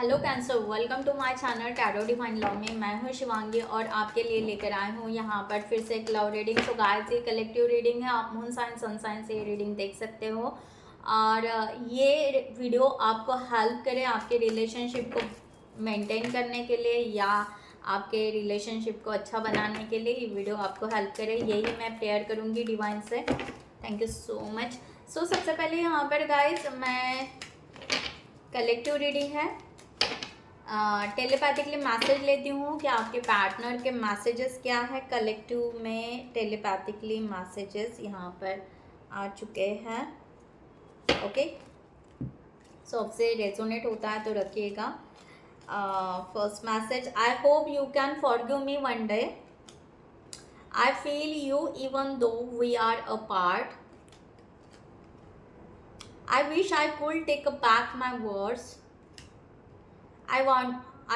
Hello cancer, welcome to my channel tarot divine love में। मैं हूं शिवांगी और आपके लिए लेकर आई हूं यहाँ पर फिर से एक लव रीडिंग। सो गाइस, ये कलेक्टिव रीडिंग है। आप मून साइन सन साइन से ये रीडिंग देख सकते हो और ये वीडियो आपको हेल्प करे आपके रिलेशनशिप को मेंटेन करने के लिए या आपके रिलेशनशिप को अच्छा बनाने के लिए। ये वीडियो आपको हेल्प करे, यही मैं प्रेयर करूँगी डिवाइन से। Thank you so much. So सबसे पहले यहाँ पर गाइस, मैं कलेक्टिव रीडिंग है, टेलीपैथिकली मैसेज लेती हूँ कि आपके पार्टनर के मैसेजेस क्या है। कलेक्टिव में टेलीपैथिकली मैसेजेस यहाँ पर आ चुके हैं। ओके, सो आपसे रेजोनेट होता है तो रखिएगा। First message, I hope you can forgive me one day. I feel you even though we are apart. I wish I could take back my words. I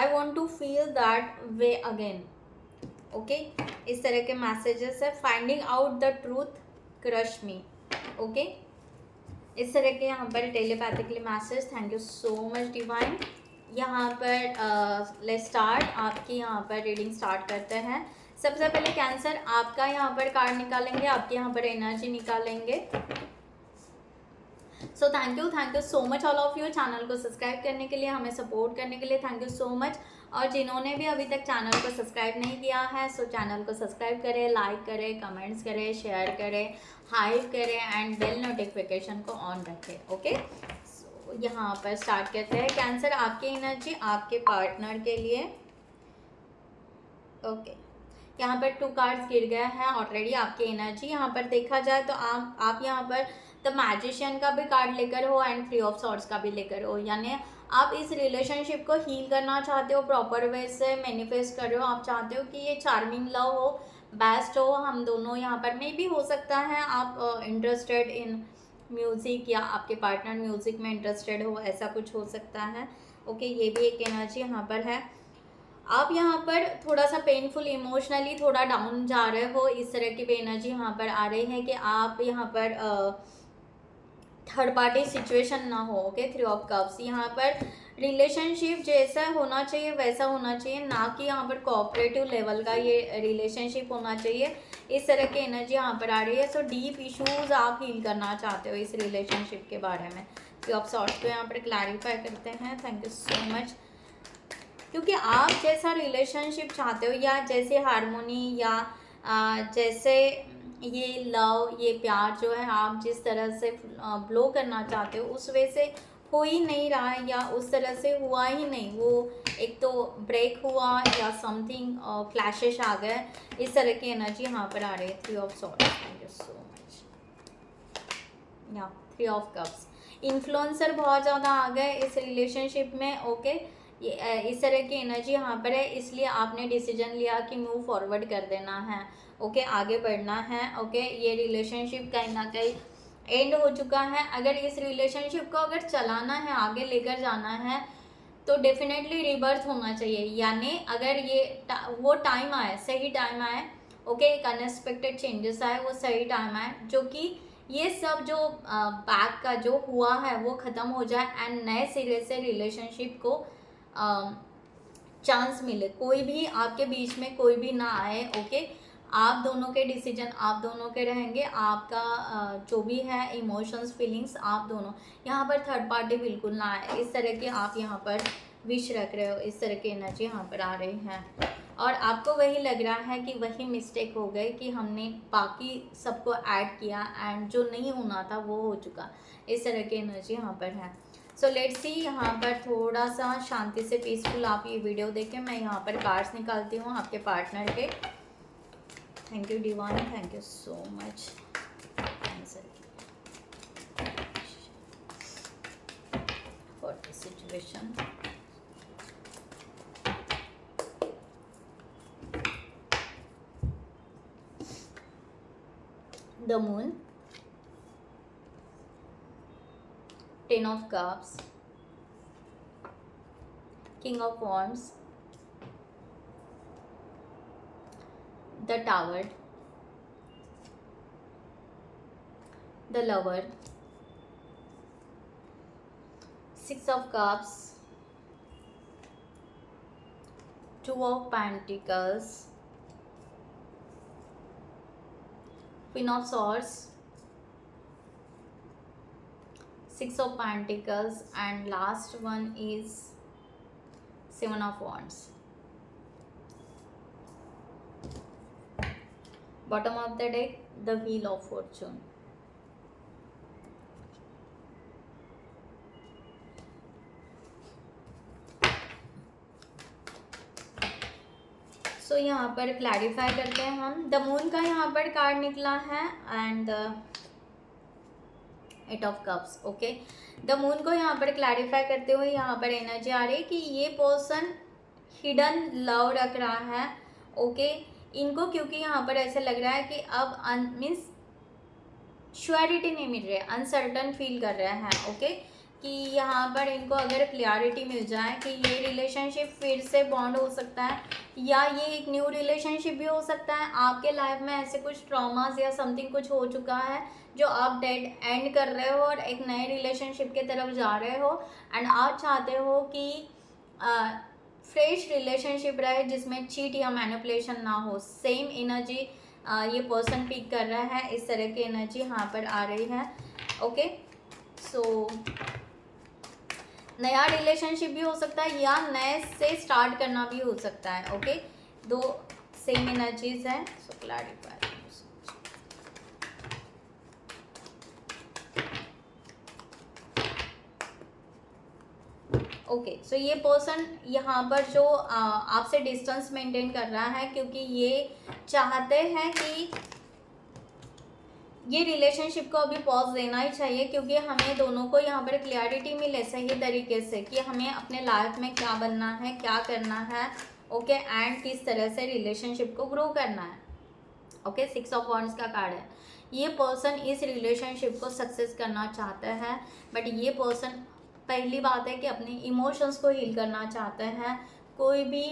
want to feel that way again. Okay, इस तरह के messages है। Finding out the truth, crush me. Okay, इस तरह के यहाँ पर telepathically message. Thank you so much divine. यहाँ पर लेट्स स्टार्ट, आपकी यहाँ पर रीडिंग स्टार्ट करते हैं। सबसे पहले कैंसर, आपका यहाँ पर कार्ड निकालेंगे, आपके यहाँ पर एनर्जी निकालेंगे। So thank you so much all of you channel को सब्सक्राइब करने के लिए, हमें सपोर्ट करने के लिए। Thank you so much. और जिन्होंने भी अभी तक चैनल को सब्सक्राइब नहीं किया है, सो चैनल को सब्सक्राइब करें, लाइक करें, कमेंट्स करें, शेयर करें, हाइप करें एंड बेल नोटिफिकेशन को ऑन रखें। ओके, सो यहाँ पर स्टार्ट करते हैं। कैंसर, आपकी एनर्जी आपके पार्टनर के लिए। ओके, यहाँ पर 2 कार्ड्स गिर गया है ऑलरेडी। आपकी एनर्जी यहाँ पर देखा जाए तो आप यहाँ पर द मैजिशियन का भी कार्ड लेकर हो एंड 3 ऑफ सॉर्ड्स का भी लेकर हो। यानी आप इस रिलेशनशिप को हील करना चाहते हो, प्रॉपर वे से मैनिफेस्ट कर रहे हो। आप चाहते हो कि ये चार्मिंग लव हो, बेस्ट हो, हम दोनों यहाँ पर मे भी हो सकता है आप इंटरेस्टेड इन म्यूज़िक या आपके पार्टनर म्यूज़िक में इंटरेस्टेड हो, ऐसा कुछ हो सकता है। ओके, ये भी एक एनर्जी यहाँ पर है। आप यहाँ पर थोड़ा सा पेनफुल, इमोशनली थोड़ा डाउन जा रहे हो, इस तरह की भी एनर्जी यहाँ पर आ रही है कि आप यहाँ पर थर्ड पार्टी सिचुएशन ना हो। ओके, 3 ऑफ कप्स, यहाँ पर रिलेशनशिप जैसा होना चाहिए वैसा होना चाहिए, ना कि यहाँ पर कोऑपरेटिव लेवल का ये रिलेशनशिप होना चाहिए। इस तरह की एनर्जी यहाँ पर आ रही है। सो डीप इश्यूज आप हील करना चाहते हो इस रिलेशनशिप के बारे में। 3 ऑफ सॉर्ड्स को यहाँ पर क्लैरिफाई करते हैं। Thank you so much. क्योंकि आप जैसा रिलेशनशिप चाहते हो या जैसे हारमोनी या जैसे ये लव, ये प्यार जो है आप जिस तरह से ब्लो करना चाहते हो उस वे से हो ही नहीं रहा है, या उस तरह से हुआ ही नहीं। वो एक तो ब्रेक हुआ या समथिंग क्लैशेस आ गए, इस तरह की एनर्जी यहाँ पर आ रही है। 3 of swords, thank you so much. या 3 ऑफ कप्स, इन्फ्लुएंसर बहुत ज़्यादा आ गए इस रिलेशनशिप में। ओके, ये इस तरह की एनर्जी यहाँ पर है, इसलिए आपने डिसीजन लिया कि मूव फॉरवर्ड कर देना है। ओके, आगे बढ़ना है। ओके, ये रिलेशनशिप कहीं ना कहीं एंड हो चुका है। अगर इस रिलेशनशिप को अगर चलाना है, आगे लेकर जाना है, तो डेफिनेटली रिबर्थ होना चाहिए। यानी अगर ये वो टाइम आए, सही टाइम आए। ओके, एक अनएक्सपेक्टेड चेंजेस आए, वो सही टाइम आए, जो कि ये सब जो बैक का जो हुआ है वो ख़त्म हो जाए एंड नए सिरे से रिलेशनशिप को चांस मिले। कोई भी आपके बीच में कोई भी ना आए। ओके, आप दोनों के डिसीजन आप दोनों के रहेंगे। आपका जो भी है इमोशंस, फीलिंग्स, आप दोनों, यहाँ पर थर्ड पार्टी बिल्कुल ना आए। इस तरह के आप यहाँ पर विश रख रहे हो, इस तरह की एनर्जी यहाँ पर आ रही है। और आपको वही लग रहा है कि वही मिस्टेक हो गई कि हमने बाकी सबको ऐड किया एंड जो नहीं होना था वो हो चुका। इस तरह की एनर्जी यहाँ पर है। सो लेट्स सी, यहाँ पर थोड़ा सा शांति से पीसफुल आप ये वीडियो देखें। मैं यहाँ पर कार्ड्स निकालती हूँ आपके पार्टनर के। Thank you divine, thank you so much. For this situation, the moon, 10 of cups, king of wands, the tower, the lover, 6 of cups, Two of Pentacles, Queen of Swords, Six of Pentacles, and last one is Seven of Wands. Bottom of the deck, the Wheel of Fortune. सो यहाँ पर clarify करते हैं हम। The moon का यहाँ पर card निकला है and eight of cups. Okay, the moon को यहाँ पर क्लैरिफाई करते हुए यहाँ पर एनर्जी आ रही है कि ये पर्सन हिडन लव रख रहा है। ओके, इनको क्योंकि यहाँ पर ऐसे लग रहा है कि अब मीन्स श्योरिटी नहीं मिल रही है, अनसर्टन फील कर रहे हैं। ओके, कि यहाँ पर इनको अगर क्लियरिटी मिल जाए कि ये रिलेशनशिप फिर से बॉन्ड हो सकता है या ये एक न्यू रिलेशनशिप भी हो सकता है। आपके लाइफ में ऐसे कुछ ट्रॉमास या समथिंग कुछ हो चुका है जो आप डेड एंड कर रहे हो और एक नए रिलेशनशिप की तरफ जा रहे हो एंड आप चाहते हो कि फ्रेश रिलेशनशिप रहे जिसमें चीट या मैनिपुलेशन ना हो। सेम एनर्जी ये पर्सन पिक कर रहा है, इस तरह की एनर्जी यहाँ पर आ रही है। ओके, सो नया रिलेशनशिप भी हो सकता है या नए से स्टार्ट करना भी हो सकता है। ओके, दो सेम एनर्जीज हैं। सो क्लैरिफाई। ओके, सो ये पर्सन यहाँ पर जो आपसे डिस्टेंस मेंटेन कर रहा है क्योंकि ये चाहते हैं कि ये रिलेशनशिप को अभी पॉज देना ही चाहिए क्योंकि हमें दोनों को यहाँ पर क्लियरिटी मिले सही तरीके से कि हमें अपने लाइफ में क्या बनना है, क्या करना है। ओके, एंड किस तरह से रिलेशनशिप को ग्रो करना है। ओके, सिक्स ऑफ वॉन्ड्स का कार्ड है। ये पर्सन इस रिलेशनशिप को सक्सेस करना चाहता है बट ये पर्सन पहली बात है कि अपने इमोशंस को हील करना चाहते हैं, कोई भी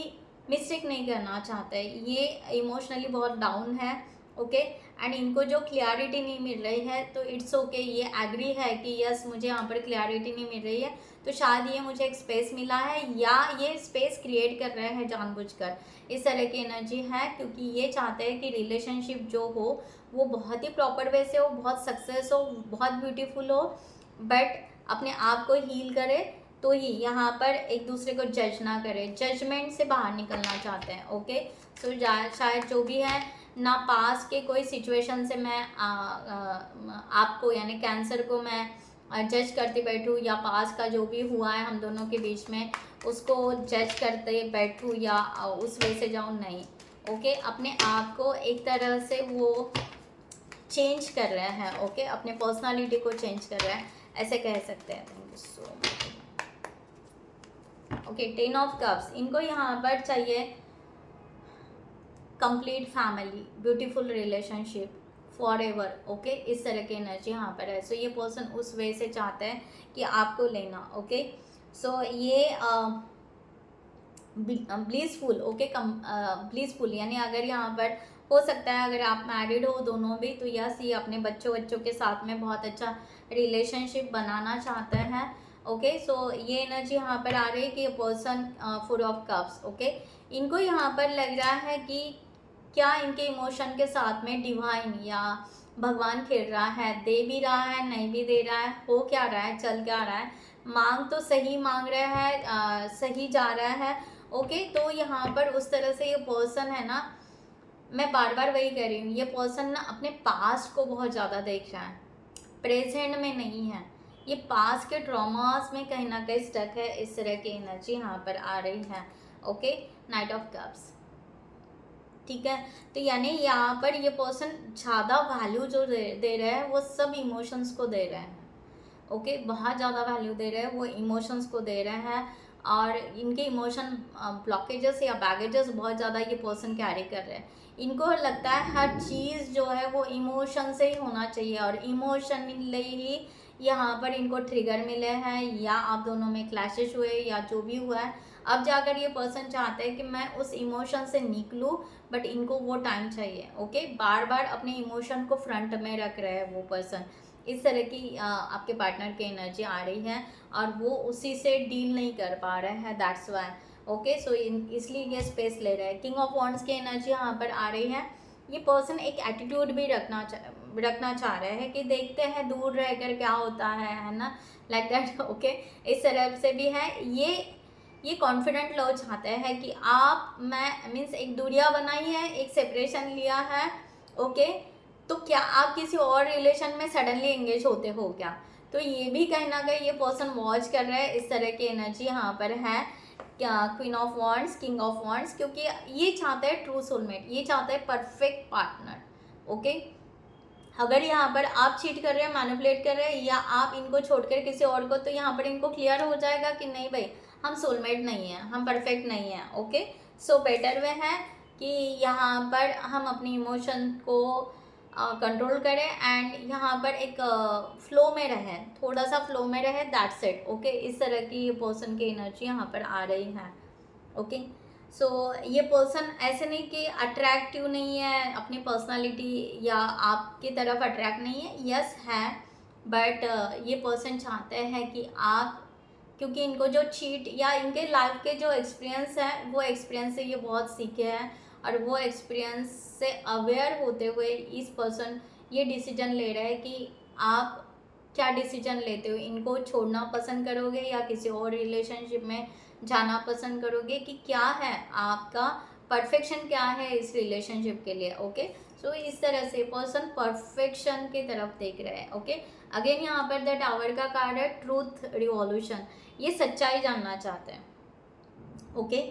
मिस्टेक नहीं करना चाहते। ये इमोशनली बहुत डाउन है। ओके, एंड इनको जो क्लियरिटी नहीं मिल रही है तो इट्स ओके, ये एग्री है कि यस मुझे यहाँ पर क्लियरिटी नहीं मिल रही है तो शायद ये मुझे एक स्पेस मिला है या ये स्पेस क्रिएट कर रहे हैं जानबूझकर। इस तरह की एनर्जी है क्योंकि ये चाहते हैं कि रिलेशनशिप जो हो वो बहुत ही प्रॉपर वे से हो, बहुत सक्सेस हो, बहुत ब्यूटीफुल हो, बट अपने आप को हील करे तो ही यहाँ पर एक दूसरे को जज ना करे, जजमेंट से बाहर निकलना चाहते हैं। ओके, सो शायद जो भी है ना पास के कोई सिचुएशन से मैं आपको यानी कैंसर को मैं जज करती बैठूँ या पास का जो भी हुआ है हम दोनों के बीच में उसको जज करते बैठूँ या उस वे से जाऊँ, नहीं। ओके, अपने आप को एक तरह से वो चेंज कर रहे हैं। ओके, अपने पर्सनालिटी को चेंज कर रहे हैं, ऐसे कह सकते हैं। Thank you so much. Okay, ten of cups, इनको यहाँ पर चाहिए complete family, beautiful relationship for ever. Okay, इस तरह की एनर्जी यहाँ पर है। सो ये पर्सन उस वे से चाहते हैं कि आपको लेना। ओके, सो ये ब्लीसफुल। ओके, ब्लीसफुल यानी अगर यहाँ पर हो सकता है अगर आप मैरिड हो दोनों भी तो यस ये अपने बच्चों के साथ में बहुत अच्छा रिलेशनशिप बनाना चाहते हैं। ओके, सो ये एनर्जी यहाँ पर आ रही है कि person full of cups. Okay, इनको यहाँ पर लग रहा है कि क्या इनके इमोशन के साथ में डिवाइन या भगवान खेल रहा है, दे भी रहा है नहीं भी दे रहा है, हो क्या रहा है, चल क्या रहा है, मांग तो सही मांग रहा है, सही जा रहा है। ओके, तो यहाँ पर उस तरह से ये पर्सन है ना, मैं बार बार वही कह रही हूँ, ये पर्सन ना अपने पास्ट को बहुत ज़्यादा देख रहा है, प्रेजेंट में नहीं है, ये पास्ट के ट्रॉमास में कहीं ना कहीं स्टक है। इस तरह की एनर्जी यहाँ पर आ रही है। Okay, night of cups. ठीक है, तो यानी यहाँ पर ये पर्सन ज़्यादा वैल्यू जो दे रहे हैं वो सब इमोशंस को दे रहे हैं। ओके, बहुत ज़्यादा वैल्यू दे रहे हैं, वो इमोशंस को दे रहे हैं और इनके इमोशन ब्लॉकेजेस या बैगेजेस बहुत ज़्यादा ये पर्सन कैरी कर रहे हैं। इनको लगता है हर चीज़ जो है वो इमोशन से ही होना चाहिए और इमोशनली ही यहाँ पर इनको ट्रिगर मिले हैं या आप दोनों में क्लैशेस हुए या जो भी हुआ है, अब जाकर ये पर्सन चाहते हैं कि मैं उस इमोशन से निकलूँ, बट इनको वो टाइम चाहिए। ओके, बार बार अपने इमोशन को फ्रंट में रख रहे हैं वो पर्सन। इस तरह की आपके पार्टनर की एनर्जी आ रही है और वो उसी से डील नहीं कर पा रहे हैं, दैट्स वाई। ओके, सो इसलिए ये स्पेस ले रहा है। किंग ऑफ वॉन्ड्स की एनर्जी यहाँ पर आ रही है। ये पर्सन एक एटीट्यूड भी रखना चाह रहा है कि देखते हैं दूर रहकर क्या होता है ना, लाइक दैट। ओके, इस तरह से भी है। ये कॉन्फिडेंट लोग चाहते हैं कि आप मैं मीन्स एक दूरिया बनाई है, एक सेपरेशन लिया है। ओके, तो क्या आप किसी और रिलेशन में सडनली एंगेज होते हो क्या? तो ये भी कहीं ना कहीं ये पर्सन वॉच कर रहा है। इस तरह की एनर्जी यहाँ पर है। Queen of wands, king of wands, क्योंकि ये चाहता है ट्रू सोलमेट, ये चाहता है परफेक्ट पार्टनर। ओके, अगर यहाँ पर आप चीट कर रहे हैं, मैनिपुलेट कर रहे हैं, या आप इनको छोड़कर किसी और को, तो यहाँ पर इनको क्लियर हो जाएगा कि नहीं भाई, हम सोलमेट नहीं हैं, हम परफेक्ट नहीं हैं। ओके, सो बेटर वे है कि यहाँ पर हम अपनी इमोशन को कंट्रोल करें एंड यहाँ पर एक फ्लो में रहें, थोड़ा सा फ्लो में रहे, दैट्स इट। ओके, इस तरह की ये पर्सन की एनर्जी यहाँ पर आ रही है। ओके, सो ये पर्सन ऐसे नहीं कि अट्रैक्टिव नहीं है अपनी पर्सनालिटी या आपकी तरफ अट्रैक्ट नहीं है, यस है, बट ये पर्सन चाहते हैं कि आप, क्योंकि इनको जो चीट या इनके लाइफ के जो एक्सपीरियंस है, वो एक्सपीरियंस से ये बहुत सीखे हैं, और वो एक्सपीरियंस से अवेयर होते हुए इस पर्सन ये डिसीजन ले रहा है कि आप क्या डिसीजन लेते हो, इनको छोड़ना पसंद करोगे या किसी और रिलेशनशिप में जाना पसंद करोगे, कि क्या है आपका परफेक्शन, क्या है इस रिलेशनशिप के लिए। ओके, सो इस तरह से पर्सन परफेक्शन की तरफ देख रहे हैं। ओके, अगेन यहाँ पर द टावर का कार्ड है, ट्रूथ रिवॉल्यूशन, ये सच्चाई जानना चाहते हैं। ओके,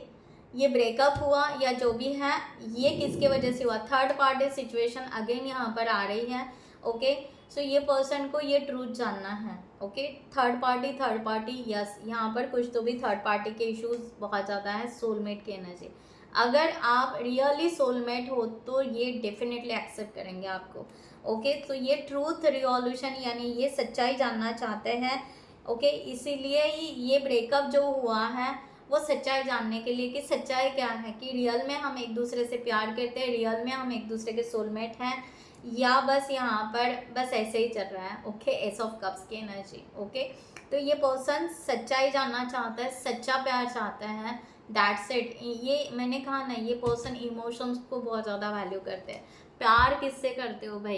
ये ब्रेकअप हुआ या जो भी है, ये किसके वजह से हुआ, थर्ड पार्टी सिचुएशन अगेन यहाँ पर आ रही है। ओके, सो ये पर्सन को ये ट्रूथ जानना है। ओके, थर्ड पार्टी, यस, यहाँ पर कुछ तो भी थर्ड पार्टी के इश्यूज बहुत ज़्यादा है। सोलमेट की एनर्जी, अगर आप रियली सोलमेट हो तो ये डेफिनेटली एक्सेप्ट करेंगे आपको। ओके, तो ये ट्रूथ रिवॉल्यूशन यानी ये सच्चाई जानना चाहते हैं। ओके, इसीलिए ही ये ब्रेकअप जो हुआ है वो सच्चाई जानने के लिए, कि सच्चाई क्या है, कि रियल में हम एक दूसरे से प्यार करते हैं, रियल में हम एक दूसरे के सोलमेट हैं, या बस यहाँ पर बस ऐसे ही चल रहा है। ओके, एस ऑफ कप्स की एनर्जी। ओके, तो ये पर्सन सच्चाई जानना चाहता है, सच्चा प्यार चाहता है, दैट्स इट। ये मैंने कहा ना, ये पर्सन इमोशंस को बहुत ज़्यादा वैल्यू करते हैं। प्यार किससे करते हो भाई,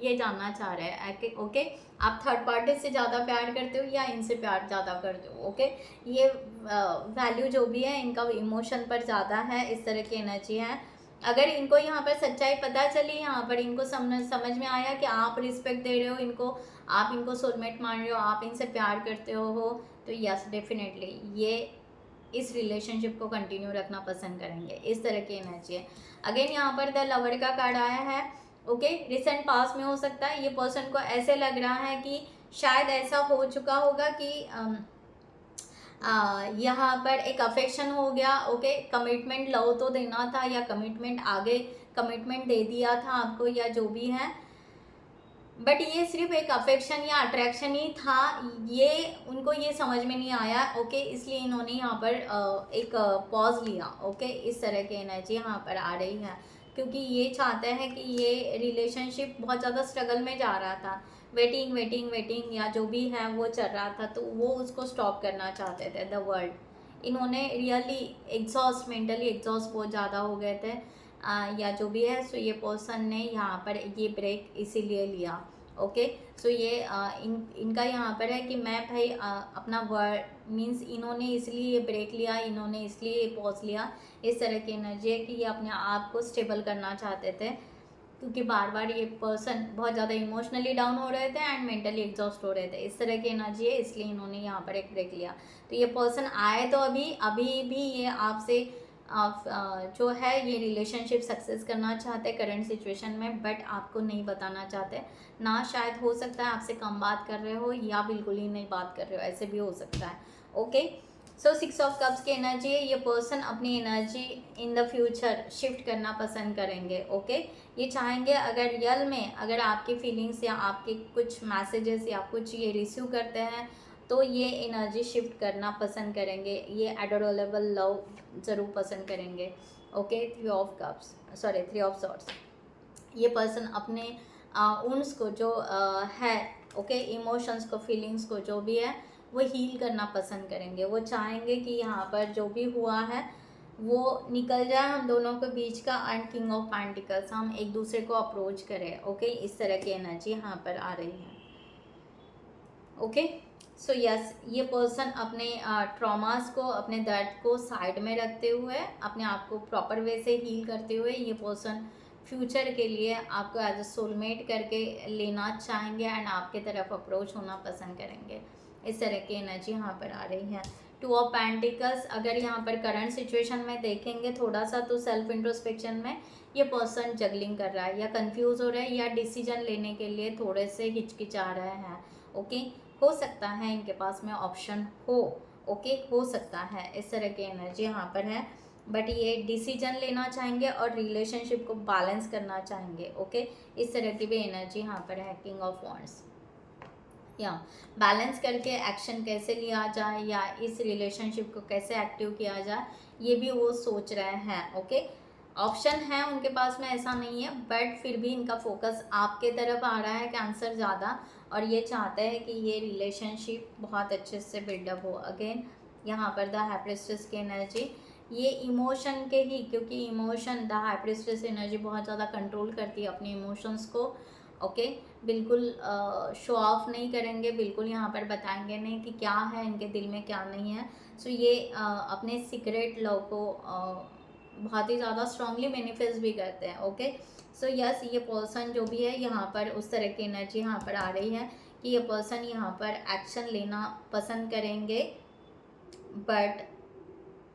ये जानना चाह रहे हैं। ओके, आप थर्ड पार्टी से ज़्यादा प्यार करते हो या इनसे प्यार ज़्यादा करते हो। ओके, ये वैल्यू जो भी है इनका इमोशन पर ज़्यादा है, इस तरह की एनर्जी है। अगर इनको यहाँ पर सच्चाई पता चली, यहाँ पर इनको समझ में आया कि आप रिस्पेक्ट दे रहे हो इनको, आप इनको सोलमेट मान रहे हो, आप इनसे प्यार करते हो, तो यस डेफिनेटली ये इस रिलेशनशिप को कंटिन्यू रखना पसंद करेंगे, इस तरह की एनर्जी है। अगेन यहाँ पर द लवर का कार्ड आया है। ओके, रिसेंट पास में हो सकता है, ये पर्सन को ऐसे लग रहा है कि शायद ऐसा हो चुका होगा कि यहाँ पर एक अफेक्शन हो गया। ओके, कमिटमेंट लव तो देना था, या कमिटमेंट आगे कमिटमेंट दे दिया था आपको, या जो भी है, बट ये सिर्फ एक अफेक्शन या अट्रैक्शन ही था, ये उनको ये समझ में नहीं आया। ओके, इसलिए इन्होंने यहाँ पर एक पॉज लिया। ओके, इस तरह की एनर्जी यहाँ पर आ रही है, क्योंकि ये चाहते हैं कि ये रिलेशनशिप बहुत ज़्यादा स्ट्रगल में जा रहा था, वेटिंग या जो भी है वो चल रहा था, तो वो उसको स्टॉप करना चाहते थे द वर्ल्ड। इन्होंने रियली मेंटली एग्जॉस्ट बहुत ज़्यादा हो गए थे, या जो भी है। सो ये पर्सन ने यहाँ पर ये ब्रेक इसीलिए लिया। ओके, सो ये इनका यहाँ पर है कि मैं भाई अपना वर्ड मीन्स, इन्होंने इसलिए ये ब्रेक लिया, इन्होंने इसलिए ये पॉज लिया, इस तरह की एनर्जी है कि ये अपने आप को स्टेबल करना चाहते थे, क्योंकि बार बार ये पर्सन बहुत ज़्यादा इमोशनली डाउन हो रहे थे एंड मेंटली एग्जॉस्ट हो रहे थे, इस तरह की एनर्जी है, इसलिए इन्होंने यहाँ पर एक ब्रेक लिया। तो ये पर्सन आए तो अभी भी ये आपसे जो है ये रिलेशनशिप सक्सेस करना चाहते हैं करंट सिचुएशन में, बट आपको नहीं बताना चाहते ना। शायद हो सकता है आपसे कम बात कर रहे हो, या बिल्कुल ही नहीं बात कर रहे हो, ऐसे भी हो सकता है। ओके, सो 6 ऑफ कप्स की एनर्जी है। ये पर्सन अपनी energy in the future shift करना पसंद करेंगे। ओके, ये चाहेंगे अगर रियल में अगर आपकी फीलिंग्स या आपके कुछ मैसेजेस या कुछ ये रिसीव करते हैं, तो ये एनर्जी शिफ्ट करना पसंद करेंगे, ये एडोरेबल लव ज़रूर पसंद करेंगे। ओके, 3 ऑफ सॉर्ट्स, ये पर्सन अपने उन्स को जो है, ओके, इमोशंस को, फीलिंग्स को, जो भी है वो हील करना पसंद करेंगे। वो चाहेंगे कि यहाँ पर जो भी हुआ है वो निकल जाए हम दोनों के बीच का, एंड किंग ऑफ पेंटिकल्स, हम एक दूसरे को अप्रोच करें। ओके, इस तरह की एनर्जी यहाँ पर आ रही है। ओके, सो यस, ये पर्सन अपने ट्रॉमास को, अपने दर्द को साइड में रखते हुए, अपने आप को प्रॉपर वे से हील करते हुए, ये पर्सन फ्यूचर के लिए आपको एज अ सोलमेट करके लेना चाहेंगे एंड आपके तरफ अप्रोच होना पसंद करेंगे। इस तरह की एनर्जी यहाँ पर आ रही है। टू ऑफ पेंटिकल्स, अगर यहाँ पर करंट सिचुएशन में देखेंगे थोड़ा सा, तो सेल्फ इंट्रोस्पेक्शन में ये पर्सन जगलिंग कर रहा है या कंफ्यूज हो रहा है या डिसीजन लेने के लिए थोड़े से हिचकिचा रहे हैं। ओके, हो सकता है इनके पास में ऑप्शन हो। ओके, हो सकता है, इस तरह की एनर्जी यहाँ पर है। बट ये डिसीजन लेना चाहेंगे और रिलेशनशिप को बैलेंस करना चाहेंगे। ओके, इस तरह की भी एनर्जी यहाँ पर है। किंग ऑफ वॉन्ड्स, या बैलेंस करके एक्शन कैसे लिया जाए या इस रिलेशनशिप को कैसे एक्टिव किया जाए, ये भी वो सोच रहे हैं। ओके, ऑप्शन है उनके पास में, ऐसा नहीं है, बट फिर भी इनका फोकस आपके तरफ आ रहा है, कैंसर ज़्यादा, और ये चाहते हैं कि ये रिलेशनशिप बहुत अच्छे से बिल्डअप हो। अगेन यहाँ पर द हाई प्रिस्टेस की एनर्जी, ये इमोशन के ही, क्योंकि emotion, the high priestess energy बहुत ज़्यादा कंट्रोल करती है अपने इमोशंस को। ओके, बिल्कुल शो ऑफ नहीं करेंगे, बिल्कुल यहाँ पर बताएंगे नहीं कि क्या है इनके दिल में, क्या नहीं है। सो ये अपने सीक्रेट लव को बहुत ही ज़्यादा स्ट्रांगली मैनिफेस्ट भी करते हैं। ओके, सो यस, ये पर्सन जो भी है यहाँ पर उस तरह की एनर्जी यहाँ पर आ रही है कि ये पर्सन यहाँ पर एक्शन लेना पसंद करेंगे, बट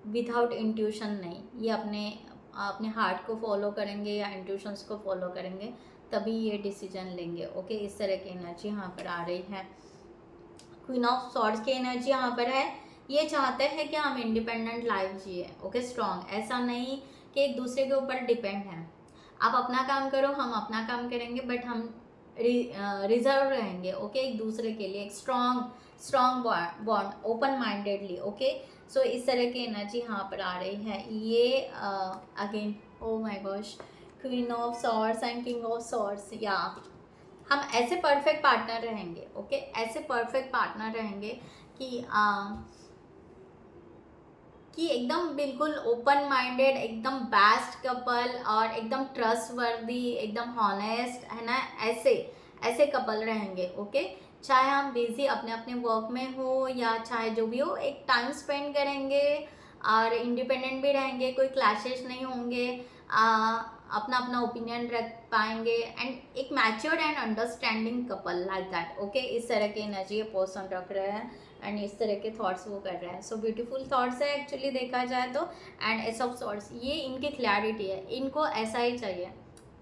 विदाउट इंट्यूशन नहीं। ये अपने हार्ट को फॉलो करेंगे या इंट्यूशंस को फॉलो करेंगे, तभी ये डिसीजन लेंगे। ओके, इस तरह की एनर्जी यहाँ पर आ रही है। क्वीन ऑफ सॉर्ड्स की एनर्जी यहाँ पर है, ये चाहते हैं कि हम इंडिपेंडेंट लाइफ जिए। ओके, स्ट्रॉन्ग, ऐसा नहीं कि एक दूसरे के ऊपर डिपेंड है। आप अपना काम करो, हम अपना काम करेंगे, बट हम रिजर्व रहेंगे। ओके, एक दूसरे के लिए एक strong bond, open mindedly. Okay, so इस तरह की एनर्जी यहाँ पर आ रही है। ये again, oh my gosh, queen of swords and king of swords, या हम ऐसे परफेक्ट पार्टनर रहेंगे। ओके, ऐसे परफेक्ट पार्टनर रहेंगे कि एकदम बिल्कुल ओपन माइंडेड, एकदम बेस्ट कपल और एकदम ट्रस्टवर्दी, एकदम हॉनेस्ट, है ना, ऐसे कपल रहेंगे। ओके, चाहे हम बिजी अपने अपने वर्क में हो या चाहे जो भी हो, एक टाइम स्पेंड करेंगे और इंडिपेंडेंट भी रहेंगे, कोई क्लैशेस नहीं होंगे, अपना अपना ओपिनियन रख पाएंगे, एंड एक matured and understanding couple like that. Okay, इस तरह की एनर्जी ये पर्सन रख रहे हैं एंड इस तरह के थॉट्स वो कर रहे हैं। सो ब्यूटीफुल थॉट्स है एक्चुअली देखा जाए तो। एंड एस ऑफ सॉर्ड्स, ये इनकी क्लैरिटी है, इनको ऐसा ही चाहिए,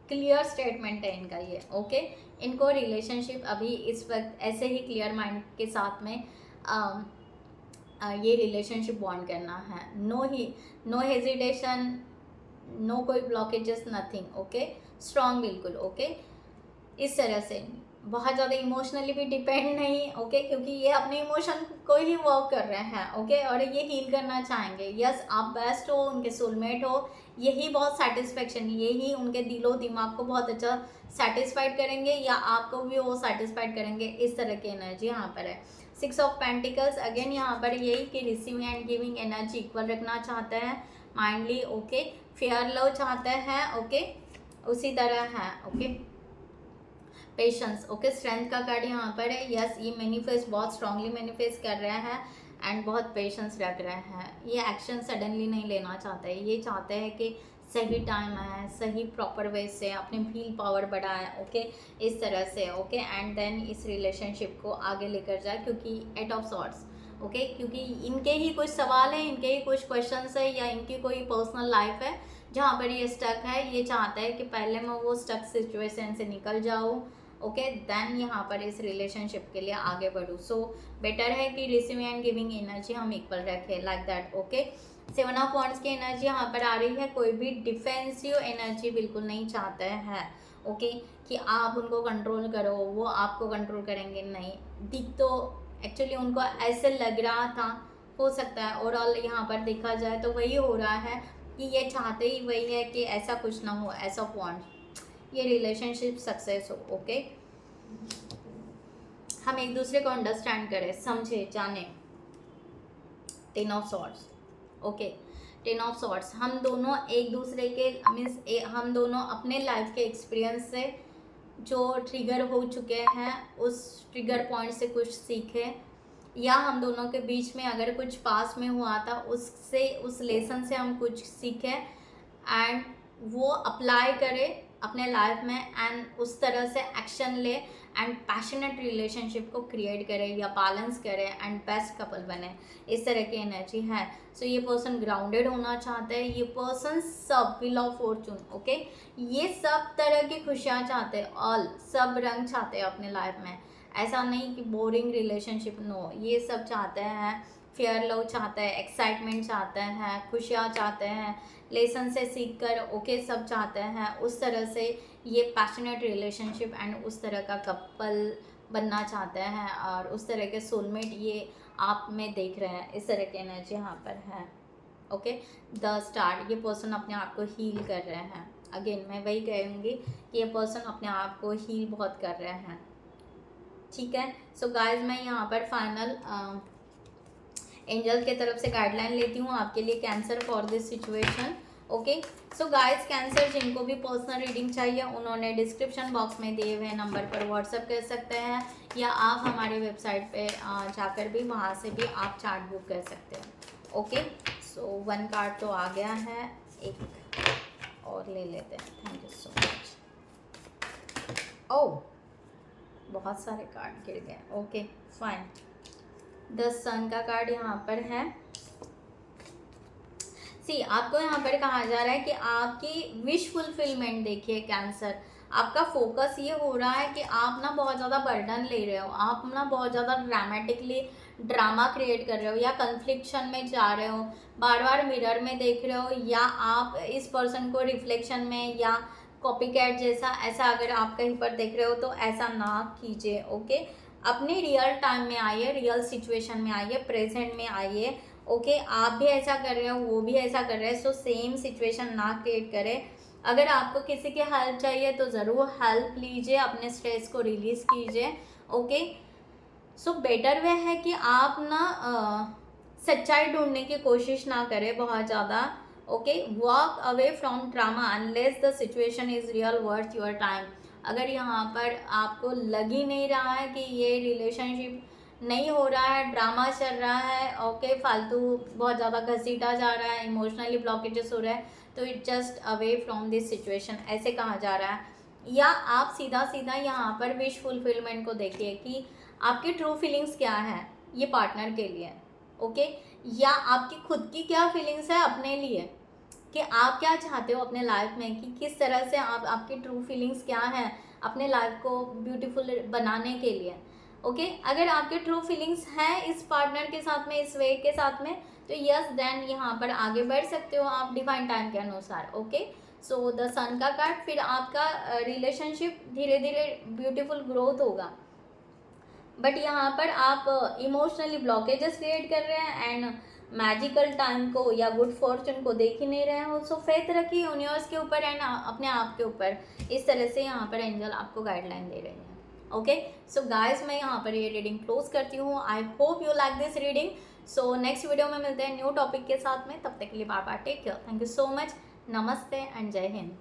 क्लियर स्टेटमेंट है इनका ये। ओके, इनको रिलेशनशिप अभी इस वक्त ऐसे ही क्लियर माइंड के साथ में ये रिलेशनशिप बॉन्ड करना है। नो हेजिटेशन, नो कोई ब्लॉकेजेस, नथिंग। ओके, स्ट्रॉन्ग बिल्कुल। ओके, इस तरह से बहुत ज़्यादा इमोशनली भी डिपेंड नहीं। ओके, क्योंकि ये अपने इमोशन को ही वर्क कर रहे हैं। ओके, और ये हील करना चाहेंगे। यस, आप बेस्ट हो, उनके सोलमेट हो, यही बहुत सेटिस्फेक्शन, यही उनके दिलो दिमाग को बहुत अच्छा सेटिस्फाइड करेंगे या आपको भी वो सेटिस्फाइड करेंगे। इस तरह की एनर्जी यहाँ पर है। 6 ऑफ पेंटिकल्स, अगेन यहाँ पर यही कि receiving end giving energy equal रखना चाहते हैं माइंडली। ओके, फेयर लव चाहते हैं। ओके, उसी तरह है। Okay, patience. ओके, स्ट्रेंथ का कार्ड यहाँ पर है। यस, ये मैनिफेस्ट बहुत स्ट्रांगली मैनिफेस्ट कर रहे हैं एंड बहुत पेशेंस रख रहे हैं। ये एक्शन सडनली नहीं लेना चाहते, ये चाहते हैं कि सही टाइम है, सही प्रॉपर वे से अपनी फील पावर बढ़ाए। ओके, इस तरह से। ओके, एंड देन इस रिलेशनशिप को आगे लेकर जाए, क्योंकि 8 ऑफ सॉर्ड्स। ओके, क्योंकि इनके ही कुछ सवाल हैं, इनके ही कुछ क्वेश्चंस है या इनकी कोई पर्सनल लाइफ है जहाँ पर ये स्टक है। ये चाहता है कि पहले मैं वो स्टक सिचुएशन से निकल जाऊँ। ओके, देन यहाँ पर इस रिलेशनशिप के लिए आगे बढ़ूँ। सो बेटर है कि रिसीविंग एंड गिविंग एनर्जी हम इक्वल रखें, like that. Okay, 7 of wands की एनर्जी यहाँ पर आ रही है। कोई भी डिफेंसिव एनर्जी बिल्कुल नहीं चाहते हैं। ओके, कि आप उनको कंट्रोल करो, वो आपको कंट्रोल करेंगे, नहीं। दिख तो एक्चुअली उनको ऐसे लग रहा था, हो सकता है ओवरऑल यहाँ पर देखा जाए तो वही हो रहा है कि ये चाहते ही वही है कि ऐसा कुछ ना हो। एस ऑफ वॉन्ड्स, ये रिलेशनशिप सक्सेस हो। ओके, हम एक दूसरे को अंडरस्टैंड करें, समझे, जाने। 10 of swords, okay. 10 of swords, हम दोनों एक दूसरे के मीन्स हम दोनों अपने लाइफ के एक्सपीरियंस से जो ट्रिगर हो चुके हैं उस ट्रिगर पॉइंट से कुछ सीखे, या हम दोनों के बीच में अगर कुछ पास में हुआ था उससे, उस लेसन से हम कुछ सीखें एंड वो अप्लाई करें अपने लाइफ में एंड उस तरह से एक्शन ले एंड पैशनेट रिलेशनशिप को क्रिएट करें या बैलेंस करें एंड बेस्ट कपल बने। इस तरह की एनर्जी है। सो ये पर्सन ग्राउंडेड होना चाहता है, ये पर्सन सब व्हील ऑफ फॉर्चून, ओके, ये सब तरह की खुशियाँ चाहते हैं, ऑल सब रंग चाहते हैं अपने लाइफ में। ऐसा नहीं कि बोरिंग रिलेशनशिप, नो, ये सब चाहते हैं। फेयर लव चाहते हैं, एक्साइटमेंट चाहते हैं, खुशियाँ चाहते हैं, लेसन से सीख कर ओके सब चाहते हैं। उस तरह से ये पैशनेट रिलेशनशिप एंड उस तरह का कपल बनना चाहते हैं और उस तरह के सोलमेट ये आप में देख रहे हैं। इस तरह की एनर्जी यहाँ पर है, ओके। द स्टार, ये पर्सन अपने आप को हील कर रहे हैं। अगेन मैं वही कहूँगी कि ये पर्सन अपने आप को हील बहुत कर रहे हैं, ठीक है। सो गाइज मैं यहाँ पर फाइनल एंजल के तरफ से गाइडलाइन लेती हूँ आपके लिए cancer for this situation, okay. So guys cancer जिनको भी पर्सनल रीडिंग चाहिए उन्होंने डिस्क्रिप्शन बॉक्स में दिए हुए नंबर पर व्हाट्सअप कर सकते हैं या आप हमारे वेबसाइट पे जाकर भी वहाँ से भी आप चार्ट बुक कर सकते हैं, ओके। सो 1 कार्ड तो आ गया है, एक और ले लेते हैं। Thank you so much. Oh, बहुत सारे कार्ड गिर गए, ओके फाइन। 10 सन का कार्ड यहाँ पर है। सी आपको यहाँ पर कहा जा रहा है कि आपकी विश फुलफिलमेंट देखिए कैंसर, आपका फोकस ये हो रहा है कि आप ना बहुत ज़्यादा बर्डन ले रहे हो, आप ना बहुत ज़्यादा ड्रामेटिकली ड्रामा क्रिएट कर रहे हो या कन्फ्लिक्शन में जा रहे हो, बार बार मिरर में देख रहे हो या आप इस पर्सन को रिफ्लेक्शन में या कॉपी कैट जैसा ऐसा अगर आप कहीं पर देख रहे हो तो ऐसा ना कीजिए, ओके। अपने रियल टाइम में आइए, रियल सिचुएशन में आइए, प्रेजेंट में आइए, ओके। आप भी ऐसा कर रहे हो, वो भी ऐसा कर रहे हैं, सो सेम सिचुएशन ना क्रिएट करें। अगर आपको किसी की हेल्प चाहिए तो ज़रूर हेल्प लीजिए, अपने स्ट्रेस को रिलीज़ कीजिए, ओके। सो बेटर वे है कि आप ना सच्चाई ढूंढने की कोशिश ना करें बहुत ज़्यादा, okay. Walk away from drama unless the situation is real worth your time. अगर यहाँ पर आपको लग ही नहीं रहा है कि ये रिलेशनशिप नहीं हो रहा है, ड्रामा चल रहा है, ओके, फालतू बहुत ज़्यादा घसीटा जा रहा है, इमोशनली ब्लॉकेजेस हो रहा है, तो it just away from this situation ऐसे कहा जा रहा है। या आप सीधा सीधा यहाँ पर विश फुलफिलमेंट को देखिए कि आपकी ट्रू फीलिंग्स क्या है ये पार्टनर के लिए, ओके। या आपकी खुद की क्या फीलिंग्स है अपने लिए, कि आप क्या चाहते हो अपने लाइफ में, कि किस तरह से आप, आपकी ट्रू फीलिंग्स क्या हैं अपने लाइफ को ब्यूटीफुल बनाने के लिए, ओके। अगर आपके ट्रू फीलिंग्स हैं इस पार्टनर के साथ में, इस वे के साथ में, तो यस देन यहाँ पर आगे बढ़ सकते हो आप डिवाइन टाइम के अनुसार, ओके। सो द सन का कार्ड, फिर आपका रिलेशनशिप धीरे धीरे ब्यूटीफुल ग्रोथ होगा, बट यहाँ पर आप इमोशनली ब्लॉकेजेस क्रिएट कर रहे हैं एंड मैजिकल टाइम को या गुड फॉर्चून को देख ही नहीं रहे हो। सो फेथ रखिए यूनिवर्स के ऊपर एंड अपने आप के ऊपर। इस तरह से यहाँ पर एंजल आपको गाइडलाइन दे रही है, ओके। सो गाइज मैं यहाँ पर ये रीडिंग क्लोज करती हूँ। आई hope you like this reading. So next video में मिलते हैं न्यू टॉपिक के साथ में, तब तक के लिए bye bye, take care, thank you so much, नमस्ते एंड जय हिंद।